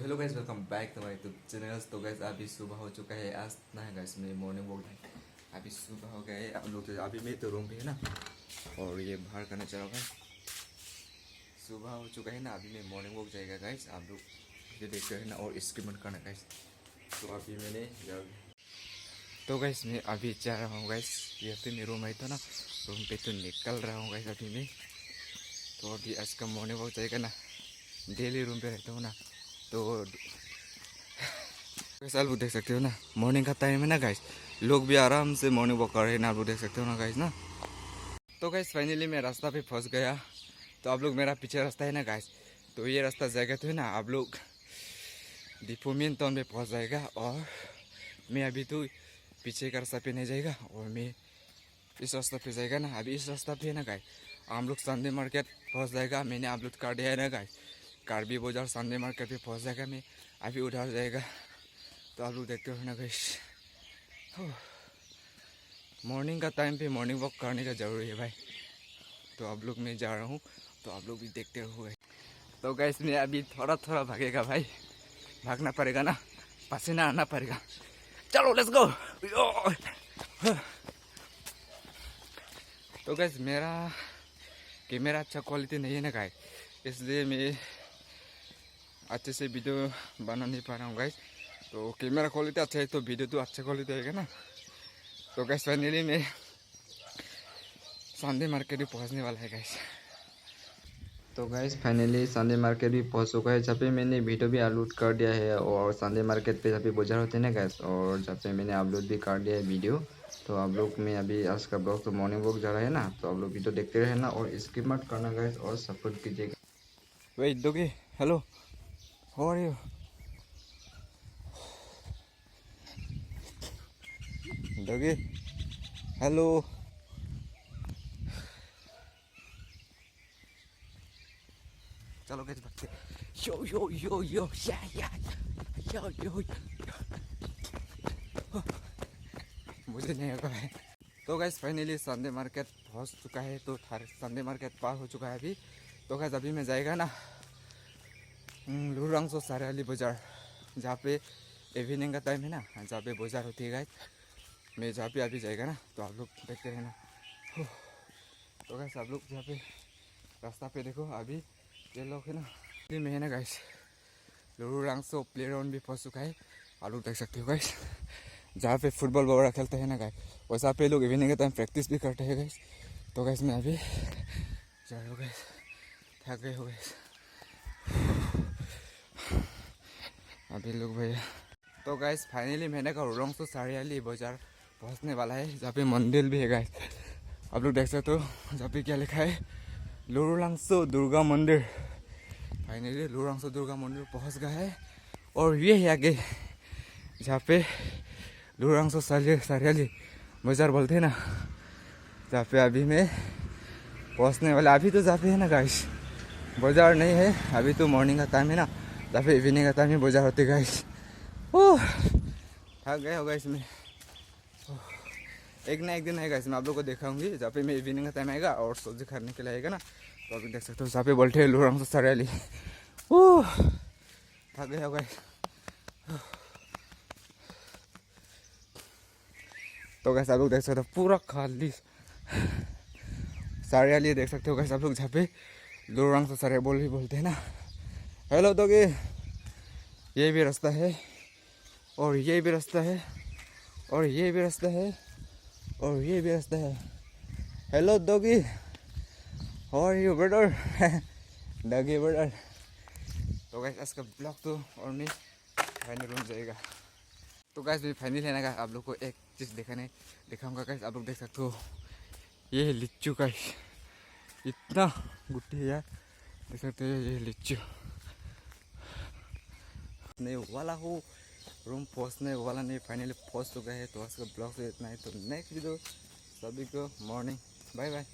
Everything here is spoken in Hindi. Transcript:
तो hello guys, welcome back to my YouTube channel. तो गाइस अभी सुबह हो चुका है। आज ना है गाइस मैं मॉर्निंग वॉक है। अभी सुबह हो गया है। आप लोग तो अभी मैं तो रूम पे है ना, और ये बाहर करना चाह रहा हूँ। सुबह हो चुका है ना, अभी मैं मॉर्निंग वॉक जाएगा गाइस। आप लोग ये देखते हैं ना, और स्किप मत करना गाइस। तो अभी मैंने तो गाइस मैं अभी जा रहा हूँ गाइस। यहाँ पे मेरा रूम है तो ना, रूम पे तो निकल रहा हूँ गाइस अभी मैं। तो अभी आज का मॉर्निंग वॉक जाएगा ना, डेली रूम पे रहता हूँ ना, तो वैसे आप लोग देख सकते हो ना, मॉर्निंग का टाइम है ना गाइस। लोग भी आराम से मॉर्निंग वॉक कर रहे हैं ना, आप लोग देख सकते हो ना गाइस ना। तो गाइस फाइनली मैं रास्ता पे फंस गया। तो आप लोग मेरा पीछे रास्ता है ना गाइस, तो ये रास्ता जाएगा तो है ना, आप लोग डिपोमियन टाउन पे पहुंच जाएगा। और मैं अभी तो पीछे का रास्ता पे नहीं जाएगा, और मैं इस रास्ता पे जाएगा ना। अभी इस रास्ता पे है ना गाइस, हम लोग संडे मार्केट पहुंच जाएगा। मैंने अपलोड कर दिया है ना गाइस, कार्बी बाजार संडे मार्केट पे पहुंच जाएगा मैं। अभी उधर जाएगा, तो आप लोग देखते हो ना गाइस। मॉर्निंग का टाइम पे मॉर्निंग वॉक करने का ज़रूरी है भाई। तो आप लोग मैं जा रहा हूँ, तो आप लोग भी देखते हो। तो गाइस मैं अभी थोड़ा थोड़ा भागेगा भाई, भागना पड़ेगा ना, पसीना आना पड़ेगा। चलो लेट्स गो। तो गाइस मेरा कैमरा अच्छा क्वालिटी नहीं है ना गाइस, इसलिए मैं अच्छे से वीडियो बना नहीं पा रहा हूँ गाइस। तो कैमरा क्वालिटी अच्छा है तो वीडियो तो अच्छा क्वालिटी आएगा ना। तो गाइस फाइनली मैं संडे मार्केट भी पहुंचने वाला है गाइस। तो गाइस फाइनली संडे मार्केट भी पहुंच चुका है, जहाँ पे मैंने वीडियो भी अपलोड कर दिया है। और संडे मार्केट पे जहाँ पे बाजार होते हैं ना गाइस, और जहाँ पे मैंने अपलोड भी कर दिया है वीडियो। तो आप लोग में अभी आज का ब्लॉग तो मॉर्निंग वॉक जा रहा है ना, तो आप लोग वीडियो देखते रहना और स्किप मत करना गाइस, और सपोर्ट कीजिएगा। Wait doggy, hello, how are you doggy, hello. चलो गाइस भागते। यो यो यो यो या यो यो। मुझे नहीं होगा भाई। तो गाइस फाइनली संडे मार्केट पहुंच चुका है। तो संडे मार्केट पार हो चुका है अभी। तो गाइस अभी मैं जाएगा ना लूरांगसो सारेली बाजार, जहाँ पे इवनिंग का टाइम है ना, जहाँ पे बाजार होती है गाइस। मैं जहाँ पे अभी जाएगा ना, तो आप लोग देखते रहना। तो गाइस आप लोग जहाँ पे रास्ता पे देखो, अभी ये लोग है ना, ये मैं है ना गाइस, लूरांगसो प्ले ग्राउंड भी पहुँच चुका है। आप लोग देख सकते हो गाइस, जहाँ पे फुटबॉल वगैरह खेलते हैं ना गाइस, वैसा पे लोग इवनिंग के टाइम प्रैक्टिस भी करते हैं गाइस। तो गाइस मैं अभी जा रहा हूँ गाइस, थक गए हो गाइस अभी लोग भैया। तो गाइस फाइनली मैंने कहा लूरांगसो सारेली बाजार पहुँचने वाला है, जहाँ पे मंदिर भी है गाइस। आप लोग देख सकते हो जहाँ पे क्या लिखा है, लूरांगसो दुर्गा मंदिर। फाइनली लूरांगसो दुर्गा मंदिर पहुँच गया है। और ये है आगे, जहाँ पे लूरांगसो सारेली बाजार बोलते हैं ना, जहाँ पे अभी मैं पहुँचने वाला। अभी तो जहाँ पे है ना गाइस बाजार नहीं है, अभी तो मॉर्निंग का टाइम है ना, जहाँ पे इवनिंग का टाइम में बाजार होते गाइस। ओह थक गए हो गाइस में। एक ना एक दिन आएगा इसमें आप लोग को दिखाऊंगी, जहाँ पे मैं इवनिंग का टाइम आएगा और सब्जी खरीदने के लिए आएगा ना। तो अभी देख सकते हो जहाँ पे बोलते हैं लूरांगसो सारेली। ओह थक गए हो गाइस। तो गाइस आप लोग देख सकते हो पूरा खाली सारेली देख सकते हो गाइस आप लोग, जहाँ पे लूरांगसो सारेली बोलते हैं ना। हेलो दोगे, ये भी रास्ता है, और ये भी रास्ता है, और ये भी रास्ता है, और ये भी रास्ता है। Hello doggy, how are you brother doggy brother. तो गाइस आज का ब्लॉग तो और मैं फाइनल रूम जाएगा। तो गाइस मैं फाइनल है ना गाइस, आप लोग को एक चीज़ दिखाऊंगा गाइस। आप लोग देख सकते हो ये है लिच्चू गाइस, इतना गुट्टी है यार, देख सकते हो ये लिच्चू। नहीं वाला हो, रूम पहुँचने वाला नहीं, फाइनली पहुँच चुका है। तो आज का ब्लॉग से इतना ही। तो नेक्स्ट वीडियो सभी को मॉर्निंग, बाय बाय।